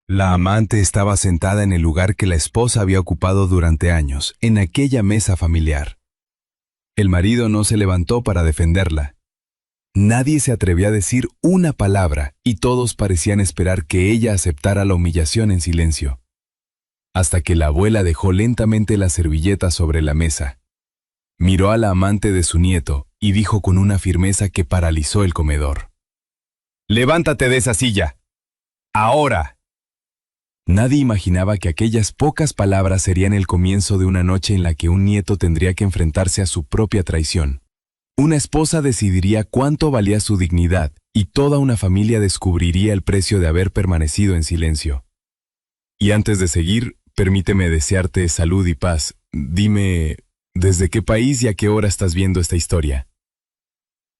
La amante estaba sentada en el lugar que la esposa había ocupado durante años, en aquella mesa familiar. El marido no se levantó para defenderla. Nadie se atrevía a decir una palabra y todos parecían esperar que ella aceptara la humillación en silencio. Hasta que la abuela dejó lentamente la servilleta sobre la mesa. Miró a la amante de su nieto y dijo con una firmeza que paralizó el comedor: «Levántate de esa silla. ¡Ahora!». Nadie imaginaba que aquellas pocas palabras serían el comienzo de una noche en la que un nieto tendría que enfrentarse a su propia traición. Una esposa decidiría cuánto valía su dignidad y toda una familia descubriría el precio de haber permanecido en silencio. Y antes de seguir, permíteme desearte salud y paz. Dime, ¿desde qué país y a qué hora estás viendo esta historia?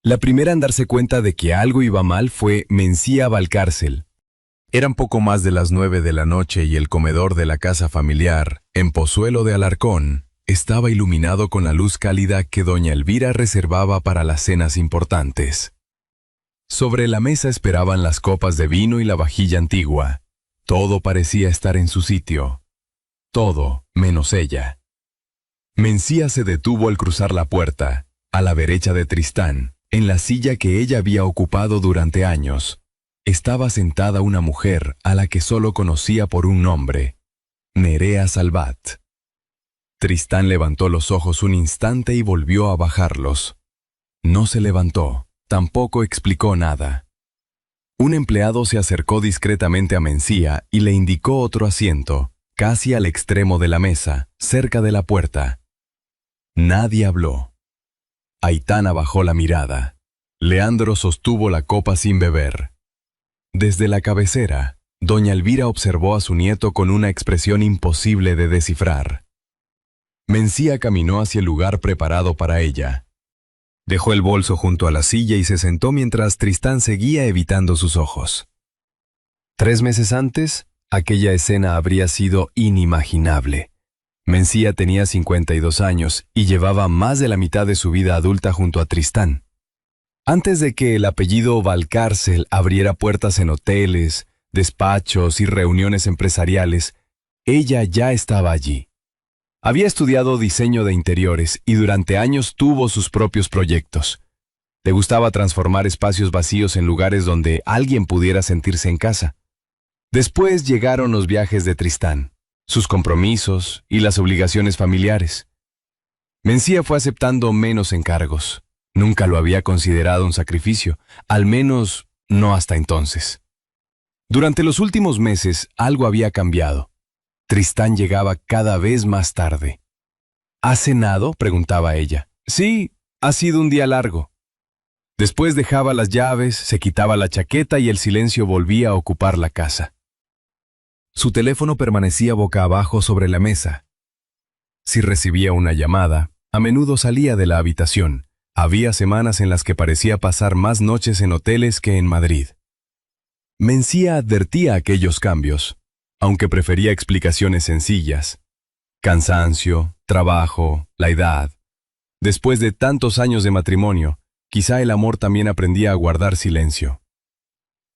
La primera en darse cuenta de que algo iba mal fue Mencía Valcárcel. Eran poco más de las 9 de la noche y el comedor de la casa familiar, en Pozuelo de Alarcón, estaba iluminado con la luz cálida que doña Elvira reservaba para las cenas importantes. Sobre la mesa esperaban las copas de vino y la vajilla antigua. Todo parecía estar en su sitio. Todo, menos ella. Mencía se detuvo al cruzar la puerta, a la derecha de Tristán, en la silla que ella había ocupado durante años. Estaba sentada una mujer a la que solo conocía por un nombre: Nerea Salvat. Tristán levantó los ojos un instante y volvió a bajarlos. No se levantó, tampoco explicó nada. Un empleado se acercó discretamente a Mencía y le indicó otro asiento, casi al extremo de la mesa, cerca de la puerta. Nadie habló. Aitana bajó la mirada. Leandro sostuvo la copa sin beber. Desde la cabecera, doña Elvira observó a su nieto con una expresión imposible de descifrar. Mencía caminó hacia el lugar preparado para ella. Dejó el bolso junto a la silla y se sentó mientras Tristán seguía evitando sus ojos. 3 meses antes, aquella escena habría sido inimaginable. Mencía tenía 52 años y llevaba más de la mitad de su vida adulta junto a Tristán. Antes de que el apellido Valcárcel abriera puertas en hoteles, despachos y reuniones empresariales, ella ya estaba allí. Había estudiado diseño de interiores y durante años tuvo sus propios proyectos. Le gustaba transformar espacios vacíos en lugares donde alguien pudiera sentirse en casa. Después llegaron los viajes de Tristán, sus compromisos y las obligaciones familiares. Mencía fue aceptando menos encargos. Nunca lo había considerado un sacrificio, al menos no hasta entonces. Durante los últimos meses algo había cambiado. Tristán llegaba cada vez más tarde. ¿Has cenado?, preguntaba ella. Sí, ha sido un día largo. Después dejaba las llaves, se quitaba la chaqueta y el silencio volvía a ocupar la casa. Su teléfono permanecía boca abajo sobre la mesa. Si recibía una llamada, a menudo salía de la habitación. Había semanas en las que parecía pasar más noches en hoteles que en Madrid. Mencía advertía aquellos cambios, aunque prefería explicaciones sencillas. Cansancio, trabajo, la edad. Después de tantos años de matrimonio, quizá el amor también aprendía a guardar silencio.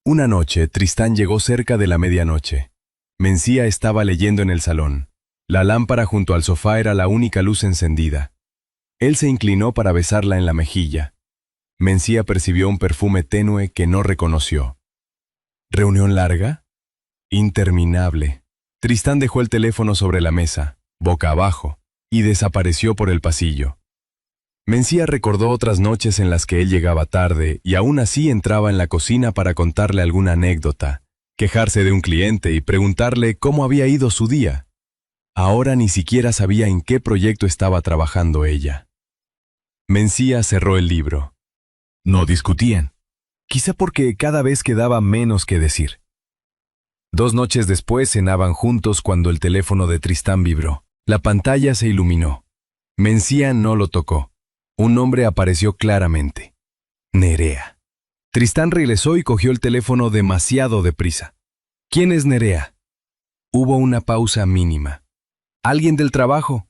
Una noche, Tristán llegó cerca de la medianoche. Mencía estaba leyendo en el salón. La lámpara junto al sofá era la única luz encendida. Él se inclinó para besarla en la mejilla. Mencía percibió un perfume tenue que no reconoció. ¿Reunión larga? Interminable. Tristán dejó el teléfono sobre la mesa, boca abajo, y desapareció por el pasillo. Mencía recordó otras noches en las que él llegaba tarde y aún así entraba en la cocina para contarle alguna anécdota, quejarse de un cliente y preguntarle cómo había ido su día. Ahora ni siquiera sabía en qué proyecto estaba trabajando ella. Mencía cerró el libro. No discutían. Quizá porque cada vez quedaba menos que decir. 2 noches después cenaban juntos cuando el teléfono de Tristán vibró. La pantalla se iluminó. Mencía no lo tocó. Un nombre apareció claramente. Nerea. Tristán regresó y cogió el teléfono demasiado deprisa. ¿Quién es Nerea? Hubo una pausa mínima. ¿Alguien del trabajo?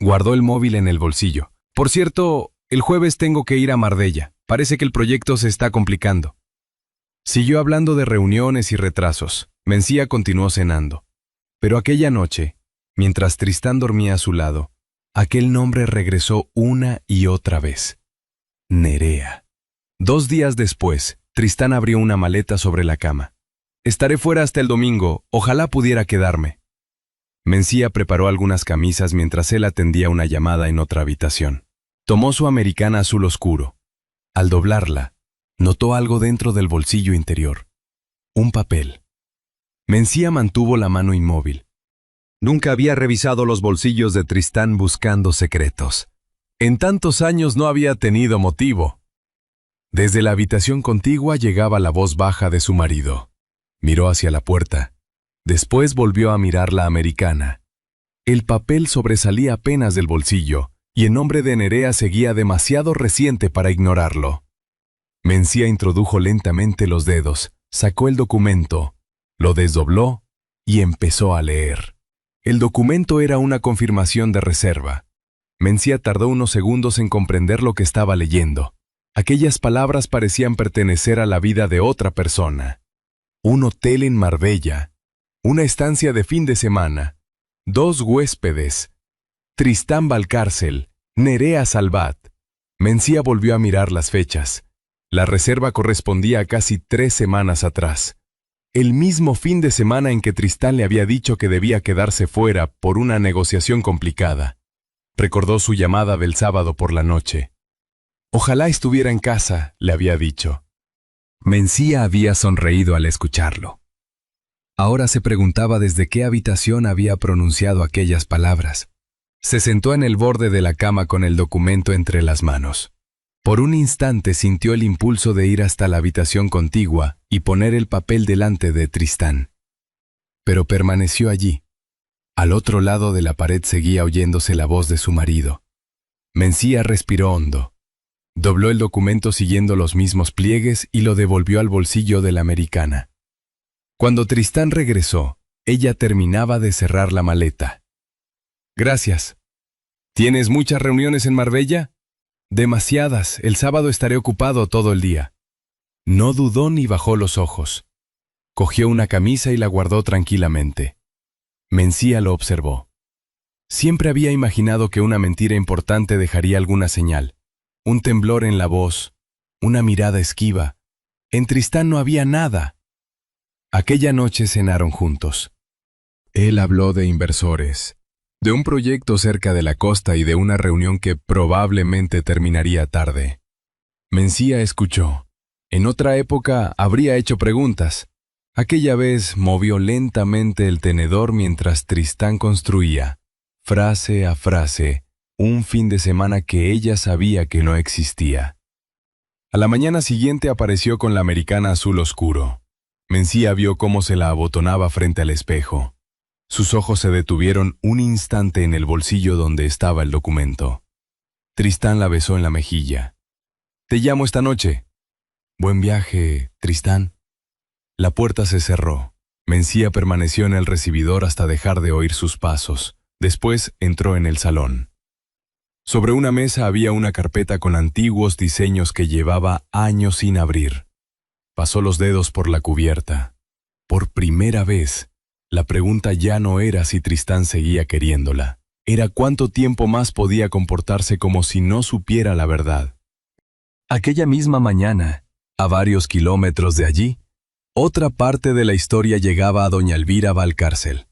Guardó el móvil en el bolsillo. Por cierto, el jueves tengo que ir a Marbella. Parece que el proyecto se está complicando. Siguió hablando de reuniones y retrasos. Mencía continuó cenando. Pero aquella noche, mientras Tristán dormía a su lado, aquel nombre regresó una y otra vez. Nerea. 2 días después, Tristán abrió una maleta sobre la cama. Estaré fuera hasta el domingo, ojalá pudiera quedarme. Mencía preparó algunas camisas mientras él atendía una llamada en otra habitación. Tomó su americana azul oscuro. Al doblarla, notó algo dentro del bolsillo interior. Un papel. Mencía mantuvo la mano inmóvil. Nunca había revisado los bolsillos de Tristán buscando secretos. En tantos años no había tenido motivo. Desde la habitación contigua llegaba la voz baja de su marido. Miró hacia la puerta. Después volvió a mirar la americana. El papel sobresalía apenas del bolsillo, y el nombre de Nerea seguía demasiado reciente para ignorarlo. Mencía introdujo lentamente los dedos, sacó el documento, lo desdobló y empezó a leer. El documento era una confirmación de reserva. Mencía tardó unos segundos en comprender lo que estaba leyendo. Aquellas palabras parecían pertenecer a la vida de otra persona. Un hotel en Marbella, una estancia de fin de semana, 2 huéspedes, Tristán Valcárcel, Nerea Salvat. Mencía volvió a mirar las fechas. La reserva correspondía a casi 3 semanas atrás. El mismo fin de semana en que Tristán le había dicho que debía quedarse fuera por una negociación complicada. Recordó su llamada del sábado por la noche. Ojalá estuviera en casa, le había dicho. Mencía había sonreído al escucharlo. Ahora se preguntaba desde qué habitación había pronunciado aquellas palabras. Se sentó en el borde de la cama con el documento entre las manos. Por un instante sintió el impulso de ir hasta la habitación contigua y poner el papel delante de Tristán. Pero permaneció allí. Al otro lado de la pared seguía oyéndose la voz de su marido. Mencía respiró hondo. Dobló el documento siguiendo los mismos pliegues y lo devolvió al bolsillo de la americana. Cuando Tristán regresó, ella terminaba de cerrar la maleta. Gracias. ¿Tienes muchas reuniones en Marbella? Demasiadas, el sábado estaré ocupado todo el día. No dudó ni bajó los ojos. Cogió una camisa y la guardó tranquilamente. Mencía lo observó. Siempre había imaginado que una mentira importante dejaría alguna señal. Un temblor en la voz, una mirada esquiva. En Tristán no había nada. Aquella noche cenaron juntos. Él habló de inversores, de un proyecto cerca de la costa y de una reunión que probablemente terminaría tarde. Mencía escuchó. En otra época habría hecho preguntas. Aquella vez movió lentamente el tenedor mientras Tristán construía, frase a frase, un fin de semana que ella sabía que no existía. A la mañana siguiente apareció con la americana azul oscuro. Mencía vio cómo se la abotonaba frente al espejo. Sus ojos se detuvieron un instante en el bolsillo donde estaba el documento. Tristán la besó en la mejilla. «Te llamo esta noche». «Buen viaje, Tristán». La puerta se cerró. Mencía permaneció en el recibidor hasta dejar de oír sus pasos. Después entró en el salón. Sobre una mesa había una carpeta con antiguos diseños que llevaba años sin abrir. Pasó los dedos por la cubierta. Por primera vez, la pregunta ya no era si Tristán seguía queriéndola. Era cuánto tiempo más podía comportarse como si no supiera la verdad. Aquella misma mañana, a varios kilómetros de allí, otra parte de la historia llegaba a doña Elvira Valcárcel.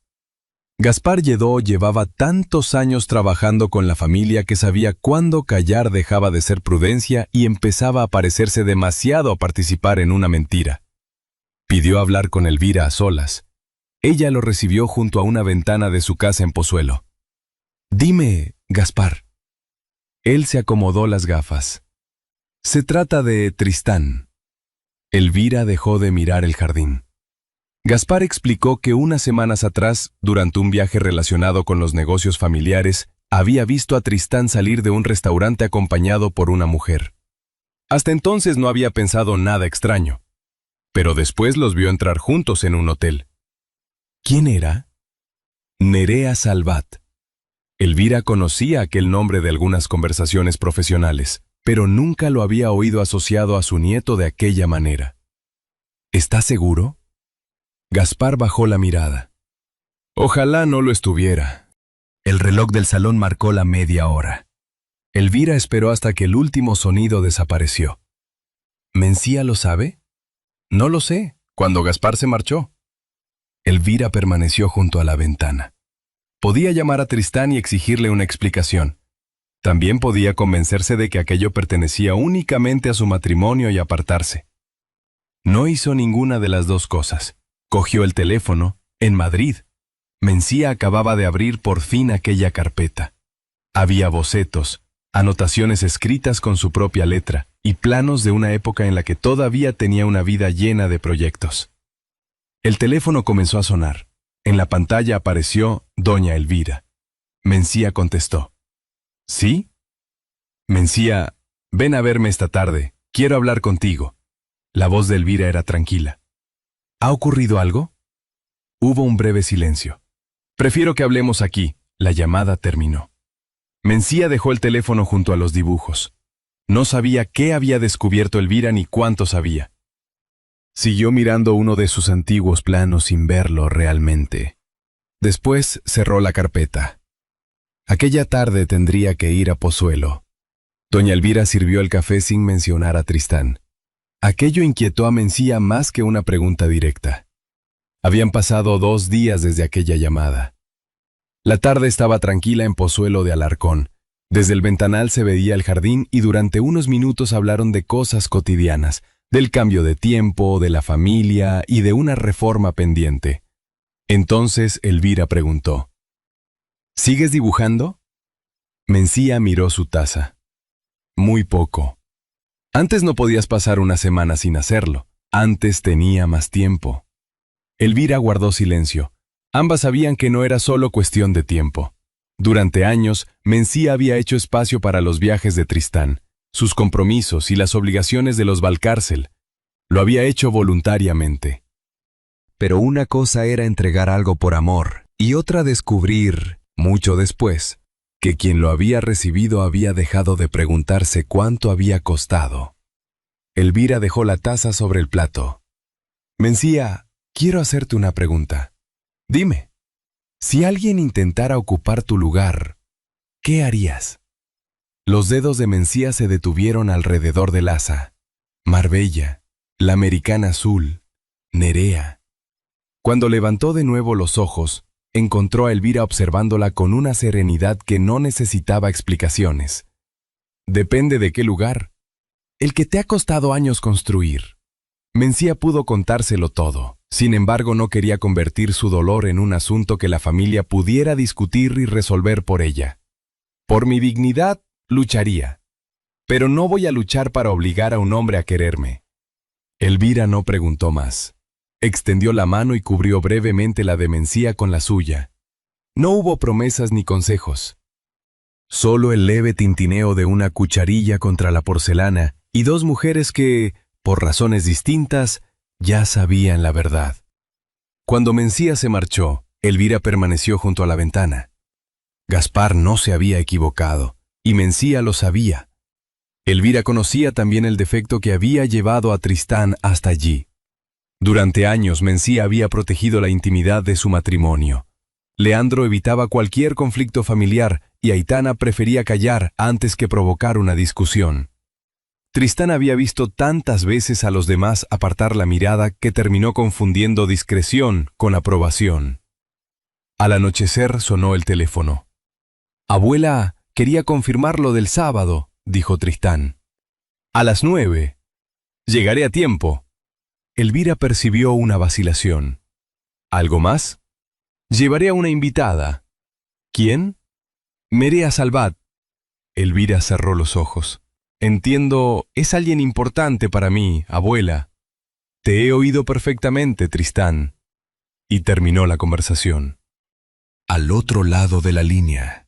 Gaspar Lledó llevaba tantos años trabajando con la familia que sabía cuándo callar dejaba de ser prudencia y empezaba a parecerse demasiado a participar en una mentira. Pidió hablar con Elvira a solas. Ella lo recibió junto a una ventana de su casa en Pozuelo. «Dime, Gaspar». Él se acomodó las gafas. «Se trata de Tristán». Elvira dejó de mirar el jardín. Gaspar explicó que unas semanas atrás, durante un viaje relacionado con los negocios familiares, había visto a Tristán salir de un restaurante acompañado por una mujer. Hasta entonces no había pensado nada extraño, pero después los vio entrar juntos en un hotel. ¿Quién era? Nerea Salvat. Elvira conocía aquel nombre de algunas conversaciones profesionales, pero nunca lo había oído asociado a su nieto de aquella manera. ¿Está seguro? Gaspar bajó la mirada. Ojalá no lo estuviera. El reloj del salón marcó la media hora. Elvira esperó hasta que el último sonido desapareció. ¿Mencía lo sabe? No lo sé, cuando Gaspar se marchó. Elvira permaneció junto a la ventana. Podía llamar a Tristán y exigirle una explicación. También podía convencerse de que aquello pertenecía únicamente a su matrimonio y apartarse. No hizo ninguna de las dos cosas. Cogió el teléfono, en Madrid. Mencía acababa de abrir por fin aquella carpeta. Había bocetos, anotaciones escritas con su propia letra y planos de una época en la que todavía tenía una vida llena de proyectos. El teléfono comenzó a sonar. En la pantalla apareció Doña Elvira. Mencía contestó. ¿Sí? Mencía, ven a verme esta tarde. Quiero hablar contigo. La voz de Elvira era tranquila. ¿Ha ocurrido algo? Hubo un breve silencio. Prefiero que hablemos aquí. La llamada terminó. Mencía dejó el teléfono junto a los dibujos. No sabía qué había descubierto Elvira ni cuánto sabía. Siguió mirando uno de sus antiguos planos sin verlo realmente. Después cerró la carpeta. Aquella tarde tendría que ir a Pozuelo. Doña Elvira sirvió el café sin mencionar a Tristán. Aquello inquietó a Mencía más que una pregunta directa. Habían pasado 2 días desde aquella llamada. La tarde estaba tranquila en Pozuelo de Alarcón. Desde el ventanal se veía el jardín y durante unos minutos hablaron de cosas cotidianas, del cambio de tiempo, de la familia y de una reforma pendiente. Entonces Elvira preguntó, ¿sigues dibujando? Mencía miró su taza. Muy poco. Antes no podías pasar una semana sin hacerlo. Antes tenía más tiempo. Elvira guardó silencio. Ambas sabían que no era solo cuestión de tiempo. Durante años, Mencía había hecho espacio para los viajes de Tristán, sus compromisos y las obligaciones de los Valcárcel. Lo había hecho voluntariamente. Pero una cosa era entregar algo por amor, y otra descubrir, mucho después, que quien lo había recibido había dejado de preguntarse cuánto había costado. Elvira dejó la taza sobre el plato. Mencía, quiero hacerte una pregunta. Dime. Si alguien intentara ocupar tu lugar, ¿qué harías? Los dedos de Mencía se detuvieron alrededor del asa. Marbella, la Americana Azul, Nerea. Cuando levantó de nuevo los ojos, encontró a Elvira observándola con una serenidad que no necesitaba explicaciones. Depende de qué lugar. El que te ha costado años construir. Mencía pudo contárselo todo. Sin embargo, no quería convertir su dolor en un asunto que la familia pudiera discutir y resolver por ella. Por mi dignidad, lucharía. Pero no voy a luchar para obligar a un hombre a quererme. Elvira no preguntó más. Extendió la mano y cubrió brevemente la de Mencía con la suya. No hubo promesas ni consejos. Solo el leve tintineo de una cucharilla contra la porcelana y 2 mujeres que, por razones distintas, ya sabían la verdad. Cuando Mencía se marchó, Elvira permaneció junto a la ventana. Gaspar no se había equivocado, y Mencía lo sabía. Elvira conocía también el defecto que había llevado a Tristán hasta allí. Durante años Mencía había protegido la intimidad de su matrimonio. Leandro evitaba cualquier conflicto familiar y Aitana prefería callar antes que provocar una discusión. Tristán había visto tantas veces a los demás apartar la mirada que terminó confundiendo discreción con aprobación. Al anochecer sonó el teléfono. «Abuela, quería confirmar lo del sábado», dijo Tristán. «A las 9. Llegaré a tiempo». Elvira percibió una vacilación. «¿Algo más?» «Llevaré a una invitada». «¿Quién?» «Merea Salvat». Elvira cerró los ojos. «Entiendo, es alguien importante para mí, abuela». «Te he oído perfectamente, Tristán». Y terminó la conversación. Al otro lado de la línea.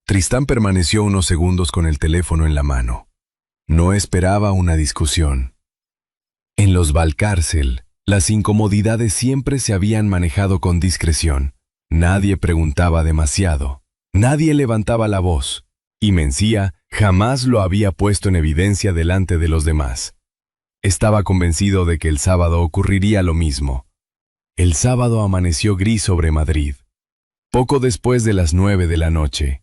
Tristán permaneció unos segundos con el teléfono en la mano. No esperaba una discusión. En los Valcárcel, las incomodidades siempre se habían manejado con discreción. Nadie preguntaba demasiado. Nadie levantaba la voz. Y Mencía jamás lo había puesto en evidencia delante de los demás. Estaba convencido de que el sábado ocurriría lo mismo. El sábado amaneció gris sobre Madrid. Poco después de las 9 de la noche,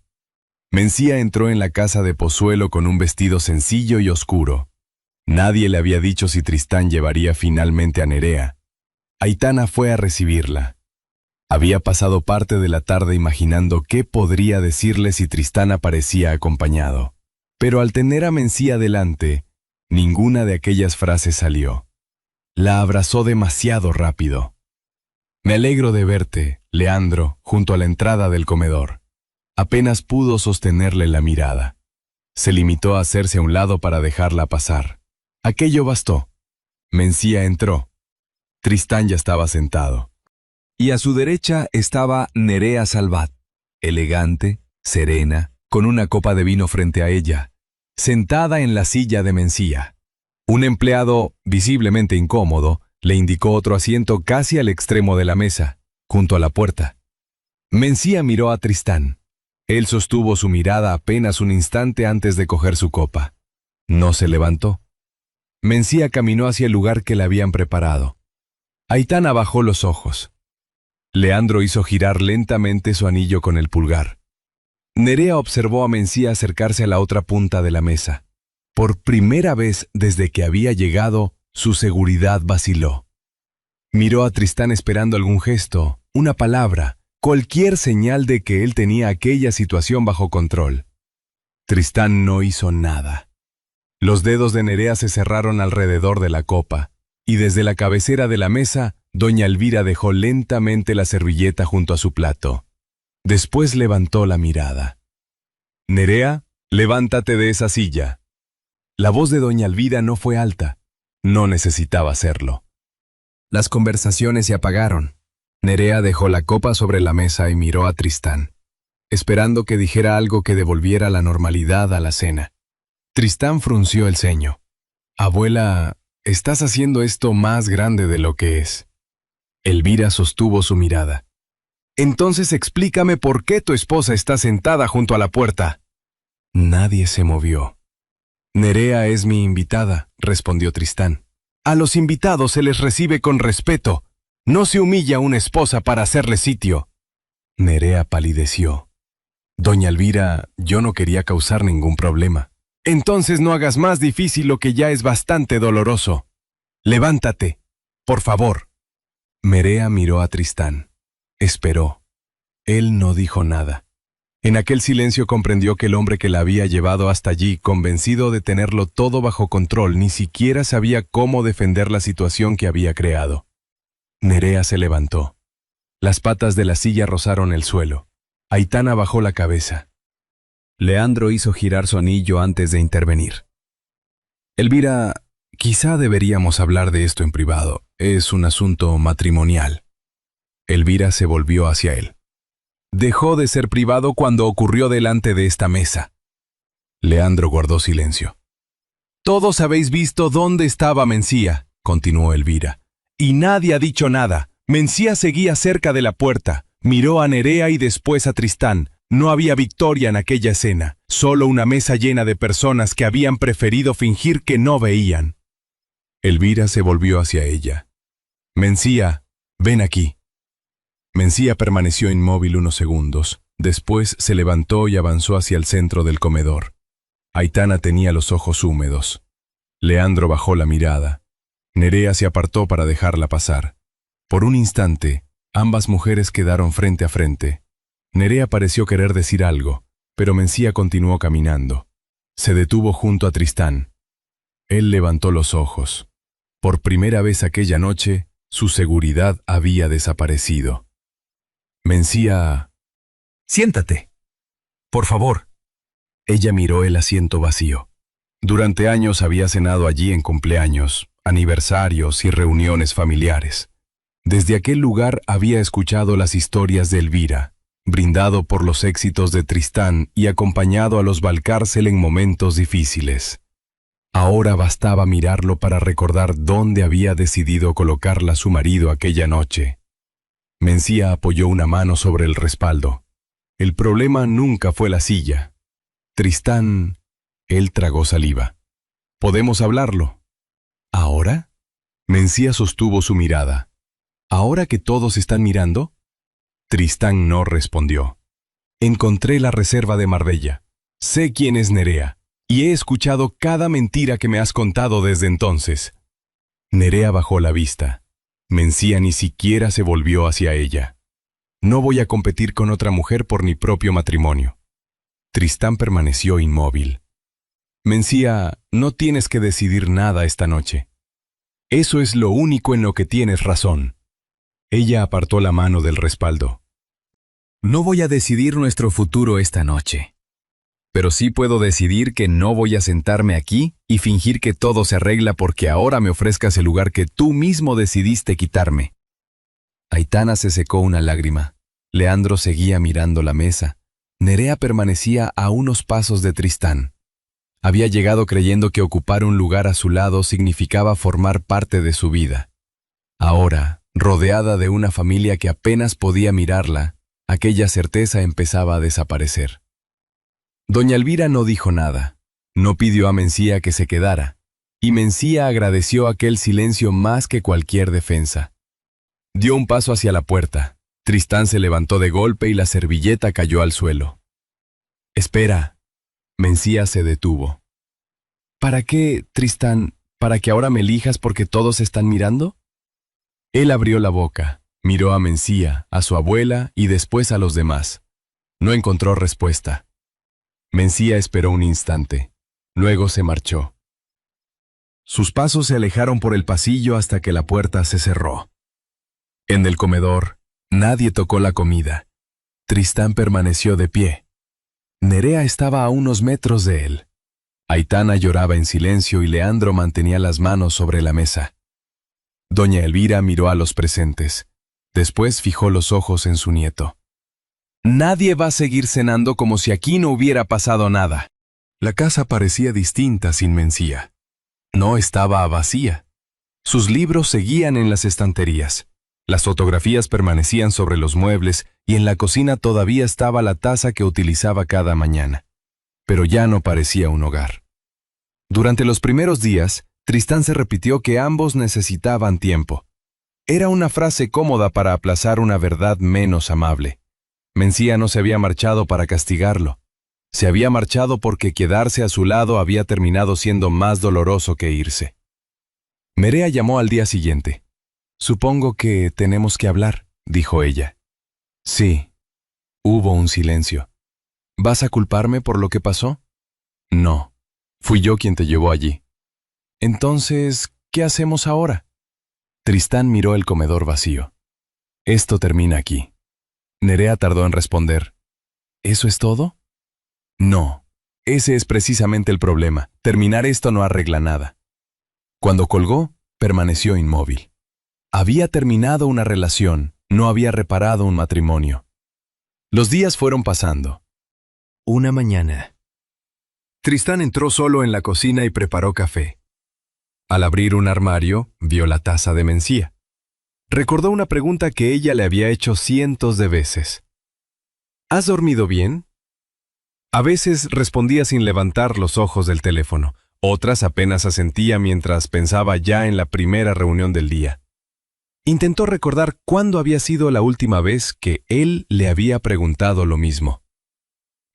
Mencía entró en la casa de Pozuelo con un vestido sencillo y oscuro. Nadie le había dicho si Tristán llevaría finalmente a Nerea. Aitana fue a recibirla. Había pasado parte de la tarde imaginando qué podría decirle si Tristán aparecía acompañado. Pero al tener a Mencía delante, ninguna de aquellas frases salió. La abrazó demasiado rápido. «Me alegro de verte, Leandro», junto a la entrada del comedor. Apenas pudo sostenerle la mirada. Se limitó a hacerse a un lado para dejarla pasar. Aquello bastó. Mencía entró. Tristán ya estaba sentado. Y a su derecha estaba Nerea Salvat, elegante, serena, con una copa de vino frente a ella, sentada en la silla de Mencía. Un empleado, visiblemente incómodo, le indicó otro asiento casi al extremo de la mesa, junto a la puerta. Mencía miró a Tristán. Él sostuvo su mirada apenas un instante antes de coger su copa. No se levantó. Mencía caminó hacia el lugar que le habían preparado. Aitana bajó los ojos. Leandro hizo girar lentamente su anillo con el pulgar. Nerea observó a Mencía acercarse a la otra punta de la mesa. Por primera vez desde que había llegado, su seguridad vaciló. Miró a Tristán esperando algún gesto, una palabra, cualquier señal de que él tenía aquella situación bajo control. Tristán no hizo nada. Los dedos de Nerea se cerraron alrededor de la copa, y desde la cabecera de la mesa, doña Elvira dejó lentamente la servilleta junto a su plato. Después levantó la mirada. «Nerea, levántate de esa silla». La voz de doña Elvira no fue alta. No necesitaba hacerlo. Las conversaciones se apagaron. Nerea dejó la copa sobre la mesa y miró a Tristán, esperando que dijera algo que devolviera la normalidad a la cena. Tristán frunció el ceño. «Abuela, estás haciendo esto más grande de lo que es». Elvira sostuvo su mirada. «Entonces explícame por qué tu esposa está sentada junto a la puerta». Nadie se movió. «Nerea es mi invitada», respondió Tristán. «A los invitados se les recibe con respeto. No se humilla a una esposa para hacerle sitio». Nerea palideció. «Doña Elvira, yo no quería causar ningún problema». «Entonces no hagas más difícil lo que ya es bastante doloroso. Levántate, por favor». Nerea miró a Tristán. Esperó. Él no dijo nada. En aquel silencio comprendió que el hombre que la había llevado hasta allí, convencido de tenerlo todo bajo control, ni siquiera sabía cómo defender la situación que había creado. Nerea se levantó. Las patas de la silla rozaron el suelo. Aitana bajó la cabeza. Leandro hizo girar su anillo antes de intervenir. «Elvira, quizá deberíamos hablar de esto en privado. Es un asunto matrimonial». Elvira se volvió hacia él. «Dejó de ser privado cuando ocurrió delante de esta mesa». Leandro guardó silencio. «Todos habéis visto dónde estaba Mencía», continuó Elvira. «Y nadie ha dicho nada. Mencía seguía cerca de la puerta. Miró a Nerea y después a Tristán. No había victoria en aquella escena, solo una mesa llena de personas que habían preferido fingir que no veían». Elvira se volvió hacia ella. «Mencía, ven aquí». Mencía permaneció inmóvil unos segundos. Después se levantó y avanzó hacia el centro del comedor. Aitana tenía los ojos húmedos. Leandro bajó la mirada. Nerea se apartó para dejarla pasar. Por un instante, ambas mujeres quedaron frente a frente. Nerea pareció querer decir algo, pero Mencía continuó caminando. Se detuvo junto a Tristán. Él levantó los ojos. Por primera vez aquella noche, su seguridad había desaparecido. Mencía... «Siéntate. Por favor». Ella miró el asiento vacío. Durante años había cenado allí en cumpleaños, aniversarios y reuniones familiares. Desde aquel lugar había escuchado las historias de Elvira, brindado por los éxitos de Tristán y acompañado a los Valcárcel en momentos difíciles. Ahora bastaba mirarlo para recordar dónde había decidido colocarla su marido aquella noche. Mencía apoyó una mano sobre el respaldo. El problema nunca fue la silla. Tristán... Él tragó saliva. «¿Podemos hablarlo?» «¿Ahora?» Mencía sostuvo su mirada. ¿Ahora que todos están mirando? Tristán no respondió. Encontré la reserva de Marbella. Sé quién es Nerea, y he escuchado cada mentira que me has contado desde entonces. Nerea bajó la vista. Mencía ni siquiera se volvió hacia ella. No voy a competir con otra mujer por mi propio matrimonio. Tristán permaneció inmóvil. Mencía, no tienes que decidir nada esta noche. Eso es lo único en lo que tienes razón. Ella apartó la mano del respaldo. No voy a decidir nuestro futuro esta noche. Pero sí puedo decidir que no voy a sentarme aquí y fingir que todo se arregla porque ahora me ofrezcas el lugar que tú mismo decidiste quitarme. Aitana se secó una lágrima. Leandro seguía mirando la mesa. Nerea permanecía a unos pasos de Tristán. Había llegado creyendo que ocupar un lugar a su lado significaba formar parte de su vida. Ahora, rodeada de una familia que apenas podía mirarla, aquella certeza empezaba a desaparecer. Doña Elvira no dijo nada. No pidió a Mencía que se quedara, y Mencía agradeció aquel silencio más que cualquier defensa. Dio un paso hacia la puerta. Tristán se levantó de golpe y la servilleta cayó al suelo. «Espera». Mencía se detuvo. «¿Para qué, Tristán? ¿Para que ahora me elijas porque todos están mirando?» Él abrió la boca, miró a Mencía, a su abuela y después a los demás. No encontró respuesta. Mencía esperó un instante. Luego se marchó. Sus pasos se alejaron por el pasillo hasta que la puerta se cerró. En el comedor, nadie tocó la comida. Tristán permaneció de pie. Nerea estaba a unos metros de él. Aitana lloraba en silencio y Leandro mantenía las manos sobre la mesa. Doña Elvira miró a los presentes. Después fijó los ojos en su nieto. Nadie va a seguir cenando como si aquí no hubiera pasado nada. La casa parecía distinta sin Mencía. No estaba vacía. Sus libros seguían en las estanterías. Las fotografías permanecían sobre los muebles y en la cocina todavía estaba la taza que utilizaba cada mañana. Pero ya no parecía un hogar. Durante los primeros días, Tristán se repitió que ambos necesitaban tiempo. Era una frase cómoda para aplazar una verdad menos amable. Mencía no se había marchado para castigarlo. Se había marchado porque quedarse a su lado había terminado siendo más doloroso que irse. Nerea llamó al día siguiente. «Supongo que tenemos que hablar», dijo ella. «Sí». Hubo un silencio. «¿Vas a culparme por lo que pasó?» «No. Fui yo quien te llevó allí». «Entonces, ¿qué hacemos ahora?» Tristán miró el comedor vacío. «Esto termina aquí». Nerea tardó en responder. ¿Eso es todo? No. Ese es precisamente el problema. Terminar esto no arregla nada. Cuando colgó, permaneció inmóvil. Había terminado una relación, no había reparado un matrimonio. Los días fueron pasando. Una mañana. Tristán entró solo en la cocina y preparó café. Al abrir un armario, vio la taza de Mencía. Recordó una pregunta que ella le había hecho cientos de veces. ¿Has dormido bien? A veces respondía sin levantar los ojos del teléfono. Otras apenas asentía mientras pensaba ya en la primera reunión del día. Intentó recordar cuándo había sido la última vez que él le había preguntado lo mismo.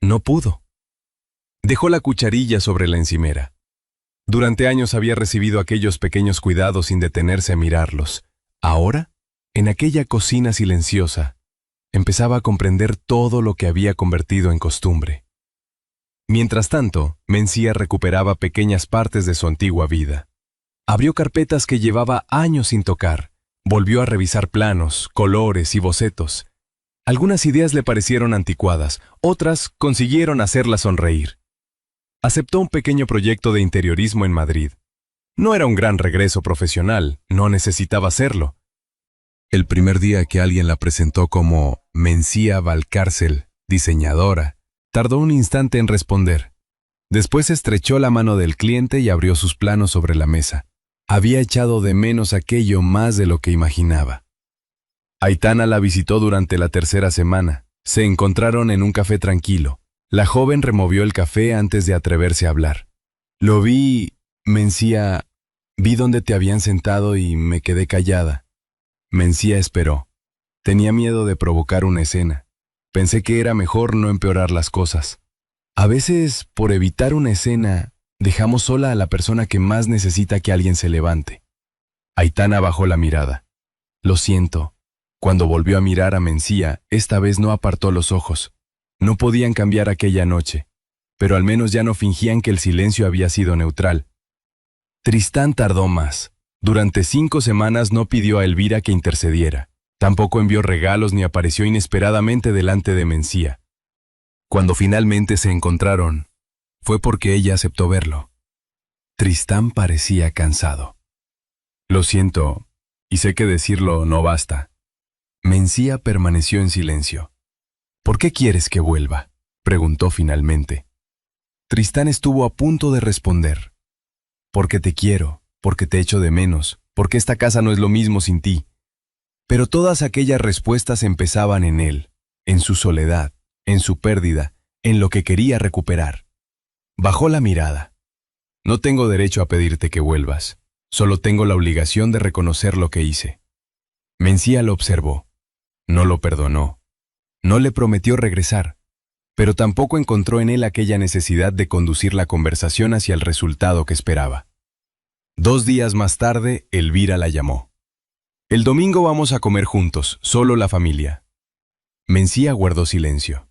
No pudo. Dejó la cucharilla sobre la encimera. Durante años había recibido aquellos pequeños cuidados sin detenerse a mirarlos. Ahora, en aquella cocina silenciosa, empezaba a comprender todo lo que había convertido en costumbre. Mientras tanto, Mencía recuperaba pequeñas partes de su antigua vida. Abrió carpetas que llevaba años sin tocar, volvió a revisar planos, colores y bocetos. Algunas ideas le parecieron anticuadas, otras consiguieron hacerla sonreír. Aceptó un pequeño proyecto de interiorismo en Madrid. No era un gran regreso profesional, no necesitaba hacerlo. El primer día que alguien la presentó como Mencía Valcárcel, diseñadora, tardó un instante en responder. Después estrechó la mano del cliente y abrió sus planos sobre la mesa. Había echado de menos aquello más de lo que imaginaba. Aitana la visitó durante la tercera semana. Se encontraron en un café tranquilo. La joven removió el café antes de atreverse a hablar. Lo vi, Mencía, vi dónde te habían sentado y me quedé callada. Mencía esperó. Tenía miedo de provocar una escena. Pensé que era mejor no empeorar las cosas. A veces, por evitar una escena, dejamos sola a la persona que más necesita que alguien se levante. Aitana bajó la mirada. Lo siento. Cuando volvió a mirar a Mencía, esta vez no apartó los ojos. No podían cambiar aquella noche, pero al menos ya no fingían que el silencio había sido neutral. Tristán tardó más. Durante 5 semanas no pidió a Elvira que intercediera. Tampoco envió regalos ni apareció inesperadamente delante de Mencía. Cuando finalmente se encontraron, fue porque ella aceptó verlo. Tristán parecía cansado. Lo siento, y sé que decirlo no basta. Mencía permaneció en silencio. ¿Por qué quieres que vuelva?, preguntó finalmente. Tristán estuvo a punto de responder. Porque te quiero, porque te echo de menos, porque esta casa no es lo mismo sin ti. Pero todas aquellas respuestas empezaban en él, en su soledad, en su pérdida, en lo que quería recuperar. Bajó la mirada. No tengo derecho a pedirte que vuelvas, solo tengo la obligación de reconocer lo que hice. Mencía lo observó. No lo perdonó. No le prometió regresar, pero tampoco encontró en él aquella necesidad de conducir la conversación hacia el resultado que esperaba. 2 días más tarde, Elvira la llamó. El domingo vamos a comer juntos, solo la familia. Mencía guardó silencio.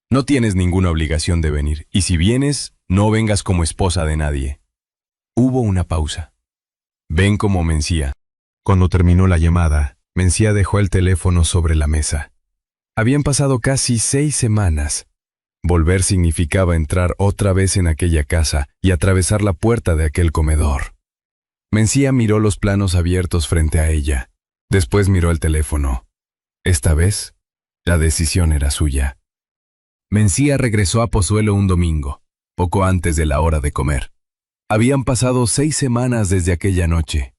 No tienes ninguna obligación de venir, y si vienes, no vengas como esposa de nadie. Hubo una pausa. Ven como Mencía. Cuando terminó la llamada, Mencía dejó el teléfono sobre la mesa. Habían pasado casi 6 semanas. Volver significaba entrar otra vez en aquella casa y atravesar la puerta de aquel comedor. Mencía miró los planos abiertos frente a ella. Después miró el teléfono. Esta vez, la decisión era suya. Mencía regresó a Pozuelo un domingo, poco antes de la hora de comer. Habían pasado 6 semanas desde aquella noche.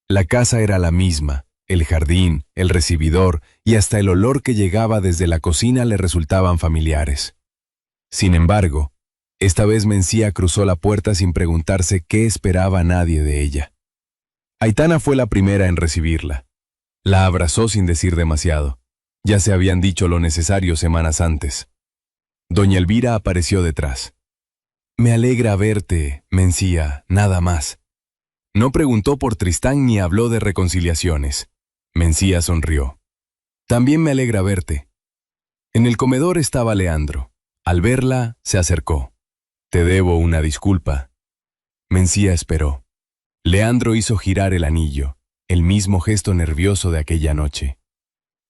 La casa era la misma. El jardín, el recibidor y hasta el olor que llegaba desde la cocina le resultaban familiares. Sin embargo, esta vez Mencía cruzó la puerta sin preguntarse qué esperaba nadie de ella. Aitana fue la primera en recibirla. La abrazó sin decir demasiado. Ya se habían dicho lo necesario semanas antes. Doña Elvira apareció detrás. Me alegra verte, Mencía, nada más. No preguntó por Tristán ni habló de reconciliaciones. Mencía sonrió. También me alegra verte. En el comedor estaba Leandro. Al verla, se acercó. Te debo una disculpa. Mencía esperó. Leandro hizo girar el anillo, el mismo gesto nervioso de aquella noche.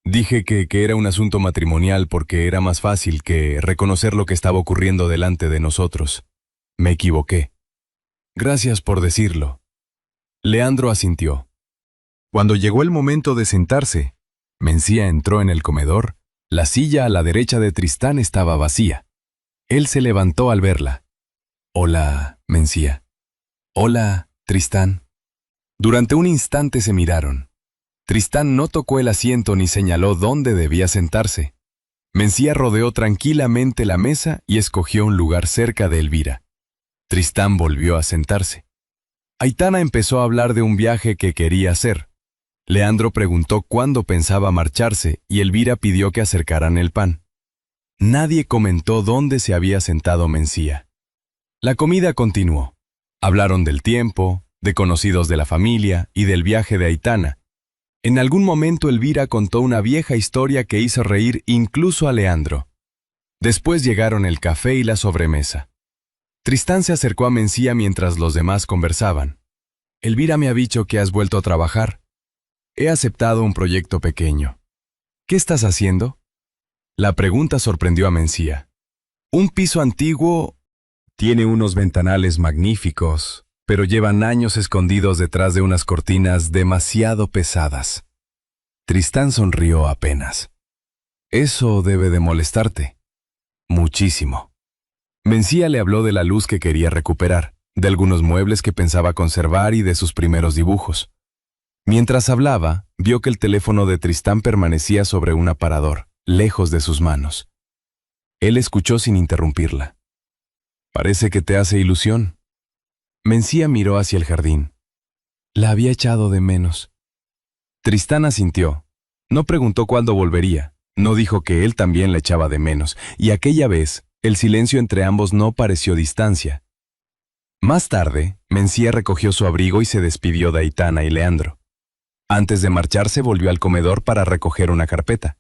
Dije que era un asunto matrimonial porque era más fácil que reconocer lo que estaba ocurriendo delante de nosotros. Me equivoqué. Gracias por decirlo. Leandro asintió. Cuando llegó el momento de sentarse, Mencía entró en el comedor. La silla a la derecha de Tristán estaba vacía. Él se levantó al verla. Hola, Mencía. Hola, Tristán. Durante un instante se miraron. Tristán no tocó el asiento ni señaló dónde debía sentarse. Mencía rodeó tranquilamente la mesa y escogió un lugar cerca de Elvira. Tristán volvió a sentarse. Aitana empezó a hablar de un viaje que quería hacer. Leandro preguntó cuándo pensaba marcharse y Elvira pidió que acercaran el pan. Nadie comentó dónde se había sentado Mencía. La comida continuó. Hablaron del tiempo, de conocidos de la familia y del viaje de Aitana. En algún momento Elvira contó una vieja historia que hizo reír incluso a Leandro. Después llegaron el café y la sobremesa. Tristán se acercó a Mencía mientras los demás conversaban. Elvira me ha dicho que has vuelto a trabajar. He aceptado un proyecto pequeño. ¿Qué estás haciendo? La pregunta sorprendió a Mencía. Un piso antiguo tiene unos ventanales magníficos, pero llevan años escondidos detrás de unas cortinas demasiado pesadas. Tristán sonrió apenas. Eso debe de molestarte. Muchísimo. Mencía le habló de la luz que quería recuperar, de algunos muebles que pensaba conservar y de sus primeros dibujos. Mientras hablaba, vio que el teléfono de Tristán permanecía sobre un aparador, lejos de sus manos. Él escuchó sin interrumpirla. Parece que te hace ilusión. Mencía miró hacia el jardín. La había echado de menos. Tristán asintió. No preguntó cuándo volvería, no dijo que él también la echaba de menos, y aquella vez, el silencio entre ambos no pareció distancia. Más tarde, Mencía recogió su abrigo y se despidió de Aitana y Leandro. Antes de marcharse volvió al comedor para recoger una carpeta.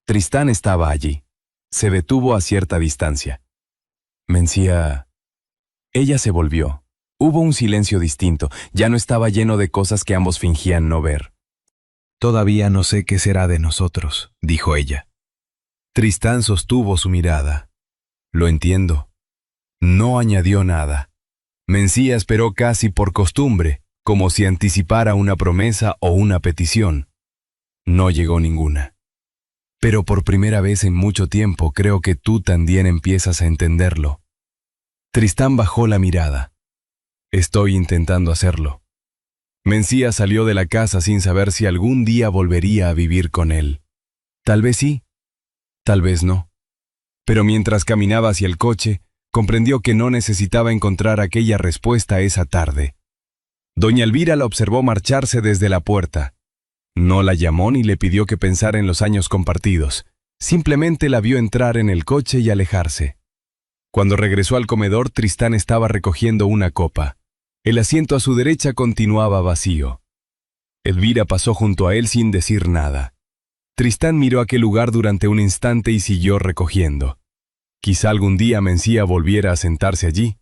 Tristán estaba allí. Se detuvo a cierta distancia. Mencía... Ella se volvió. Hubo un silencio distinto, ya no estaba lleno de cosas que ambos fingían no ver. «Todavía no sé qué será de nosotros», dijo ella. Tristán sostuvo su mirada. «Lo entiendo». No añadió nada. Mencía esperó casi por costumbre, como si anticipara una promesa o una petición. No llegó ninguna. «Pero por primera vez en mucho tiempo creo que tú también empiezas a entenderlo». Tristán bajó la mirada. «Estoy intentando hacerlo». Mencía salió de la casa sin saber si algún día volvería a vivir con él. Tal vez sí, tal vez no. Pero mientras caminaba hacia el coche, comprendió que no necesitaba encontrar aquella respuesta esa tarde. Doña Elvira la observó marcharse desde la puerta. No la llamó ni le pidió que pensara en los años compartidos. Simplemente la vio entrar en el coche y alejarse. Cuando regresó al comedor, Tristán estaba recogiendo una copa. El asiento a su derecha continuaba vacío. Elvira pasó junto a él sin decir nada. Tristán miró aquel lugar durante un instante y siguió recogiendo. Quizá algún día Mencía volviera a sentarse allí.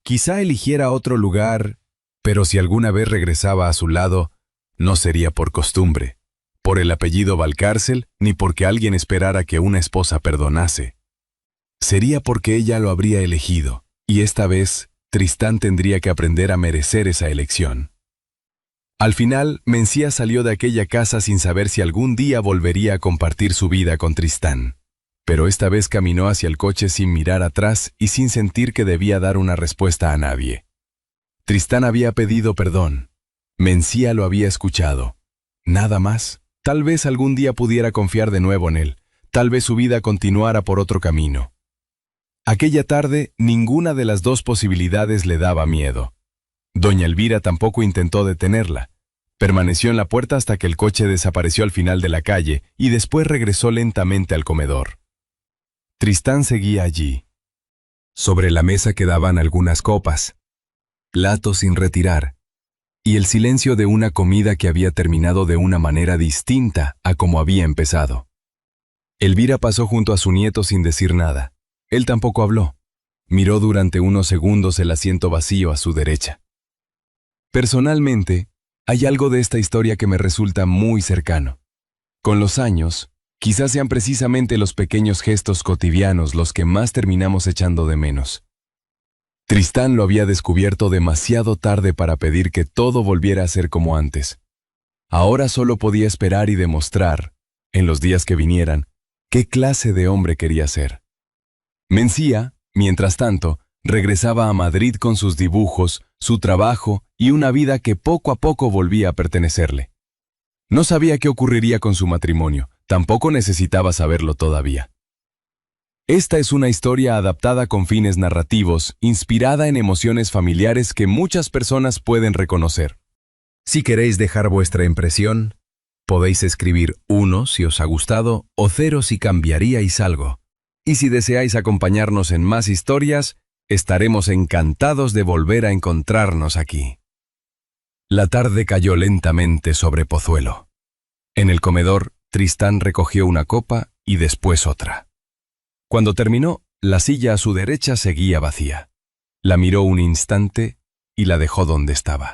Quizá eligiera otro lugar, pero si alguna vez regresaba a su lado, no sería por costumbre, por el apellido Valcárcel, ni porque alguien esperara que una esposa perdonase. Sería porque ella lo habría elegido, y esta vez Tristán tendría que aprender a merecer esa elección. Al final, Mencía salió de aquella casa sin saber si algún día volvería a compartir su vida con Tristán. Pero esta vez caminó hacia el coche sin mirar atrás y sin sentir que debía dar una respuesta a nadie. Tristán había pedido perdón. Mencía lo había escuchado. Nada más. Tal vez algún día pudiera confiar de nuevo en él. Tal vez su vida continuara por otro camino. Aquella tarde, ninguna de las dos posibilidades le daba miedo. Doña Elvira tampoco intentó detenerla. Permaneció en la puerta hasta que el coche desapareció al final de la calle y después regresó lentamente al comedor. Tristán seguía allí. Sobre la mesa quedaban algunas copas, platos sin retirar, y el silencio de una comida que había terminado de una manera distinta a como había empezado. Elvira pasó junto a su nieto sin decir nada. Él tampoco habló. Miró durante unos segundos el asiento vacío a su derecha. Personalmente, hay algo de esta historia que me resulta muy cercano. Con los años, quizás sean precisamente los pequeños gestos cotidianos los que más terminamos echando de menos. Tristán lo había descubierto demasiado tarde para pedir que todo volviera a ser como antes. Ahora solo podía esperar y demostrar, en los días que vinieran, qué clase de hombre quería ser. Mencía, mientras tanto, regresaba a Madrid con sus dibujos, su trabajo y una vida que poco a poco volvía a pertenecerle. No sabía qué ocurriría con su matrimonio, tampoco necesitaba saberlo todavía. Esta es una historia adaptada con fines narrativos, inspirada en emociones familiares que muchas personas pueden reconocer. Si queréis dejar vuestra impresión, podéis escribir 1 si os ha gustado o 0 si cambiaríais algo. Y si deseáis acompañarnos en más historias, estaremos encantados de volver a encontrarnos aquí. La tarde cayó lentamente sobre Pozuelo. En el comedor, Tristán recogió una copa y después otra. Cuando terminó, la silla a su derecha seguía vacía. La miró un instante y la dejó donde estaba.